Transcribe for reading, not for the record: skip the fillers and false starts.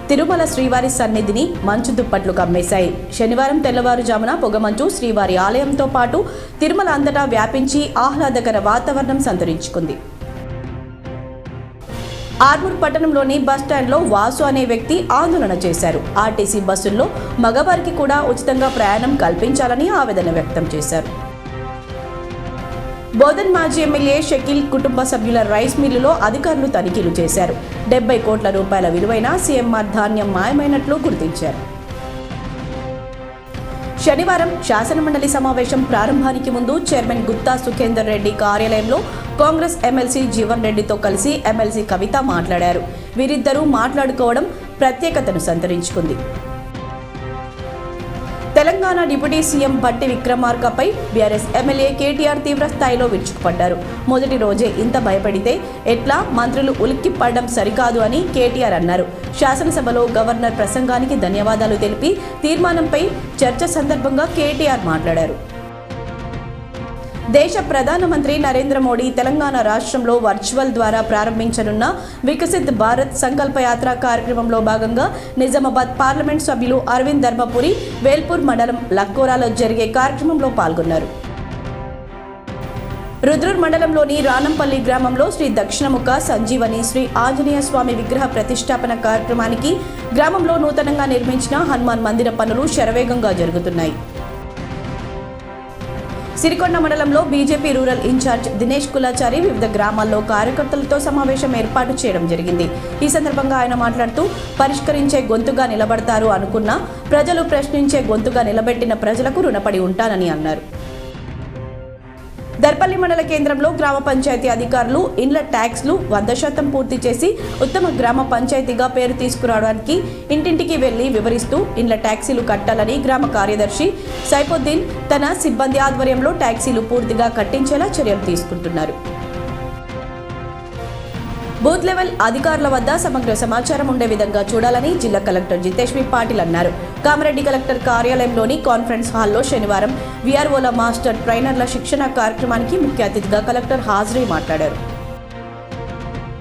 తిరుమల శ్రీవారి సన్నిధిని మంచు దుప్పట్లు కమ్మేశాయి. శనివారం తెల్లవారుజామున పొగమంచు శ్రీవారి ఆలయంతో పాటు తిరుమల అంతటా వ్యాపించి ఆహ్లాదకర వాతావరణం సంతరించుకుంది. ఆర్మూర్ పట్టణంలోని బస్టాండ్లో వాసు అనే వ్యక్తి ఆందోళన చేశారు. ఆర్టీసీ బస్సుల్లో మగవారికి కూడా ఉచితంగా ప్రయాణం కల్పించాలని ఆవేదన వ్యక్తం చేశారు. బోధన్ మాజీ ఎమ్మెల్యే షకీల్ కుటుంబ సభ్యుల రైస్ మిల్లులో అధికారులు తనిఖీలు చేశారు. 70 కోట్ల రూపాయల విలువైన సీఎంఆర్ ధాన్యం మాయమైనట్లు గుర్తించారు. శనివారం శాసనమండలి సమావేశం ప్రారంభానికి ముందు చైర్మన్ గుత్తా సుఖేందర్ రెడ్డి కార్యాలయంలో కాంగ్రెస్ ఎమ్మెల్సీ జీవన్ రెడ్డితో కలిసి ఎమ్మెల్సీ కవిత మాట్లాడారు. వీరిద్దరూ మాట్లాడుకోవడం ప్రత్యేకతను సంతరించుకుంది. తెలంగాణ డిప్యూటీ సీఎం భట్టి విక్రమార్కపై బీఆర్ఎస్ ఎమ్మెల్యే కేటీఆర్ తీవ్ర స్థాయిలో విరుచుకుపడ్డారు. మొదటి రోజే ఇంత భయపడితే ఎట్లా, మంత్రులు ఉలిక్కిపడడం సరికాదు అని కేటీఆర్ అన్నారు. శాసనసభలో గవర్నర్ ప్రసంగానికి ధన్యవాదాలు తెలిపి తీర్మానంపై చర్చ సందర్భంగా కేటీఆర్ మాట్లాడారు. దేశ ప్రధానమంత్రి నరేంద్ర మోడీ తెలంగాణ రాష్ట్రంలో వర్చువల్ ద్వారా ప్రారంభించనున్న వికసిత్ భారత్ సంకల్ప యాత్ర కార్యక్రమంలో భాగంగా నిజామాబాద్ పార్లమెంట్ సభ్యులు అరవింద్ ధర్మపురి వేల్పూర్ మండలం లక్కోరాలో జరిగే కార్యక్రమంలో పాల్గొన్నారు. రుద్రూర్ మండలంలోని రానంపల్లి గ్రామంలో శ్రీ దక్షిణముఖ సంజీవని శ్రీ ఆంజనేయ స్వామి విగ్రహ ప్రతిష్టాపన కార్యక్రమానికి గ్రామంలో నూతనంగా నిర్మించిన హనుమాన్ మందిర పనులు శరవేగంగా జరుగుతున్నాయి. సిరికొండ మండలంలో BJP rural in charge Dinesh Kulachari వివిధ గ్రామాల్లో కార్యకర్తలతో సమావేశం ఏర్పాటు చేయడం జరిగింది. ఈ సందర్భంగా ఆయన మాట్లాడుతూ, పరిష్కరించే గొంతుగా నిలబడతారు అనుకున్న ప్రజలు ప్రశ్నించే గొంతుగా నిలబెట్టిన ప్రజలకు రుణపడి ఉంటానని అన్నారు. దర్పల్లి మండల కేంద్రంలో గ్రామ పంచాయతీ అధికారులు ఇండ్ల ట్యాక్స్లు 100% పూర్తి చేసి ఉత్తమ గ్రామ పంచాయతీగా పేరు తీసుకురావడానికి ఇంటింటికి వెళ్లి వివరిస్తూ ఇండ్ల ట్యాక్సీలు కట్టాలని గ్రామ కార్యదర్శి సైఫుద్దీన్ తన సిబ్బంది ఆధ్వర్యంలో ట్యాక్సీలు పూర్తిగా కట్టించేలా చర్యలు తీసుకుంటున్నారు. బూత్ లెవెల్ అధికారుల వద్ద సమగ్ర సమాచారం ఉండే విధంగా చూడాలని జిల్లా కలెక్టర్ జితేష్ వి పాటిల్ అన్నారు. కామారెడ్డి కలెక్టర్ కార్యాలయంలోని కాన్ఫరెన్స్ హాల్లో శనివారం వీఆర్ఓల మాస్టర్ ట్రైనర్ల శిక్షణ కార్యక్రమానికి ముఖ్య అతిథిగా కలెక్టర్ హాజరై మాట్లాడారు.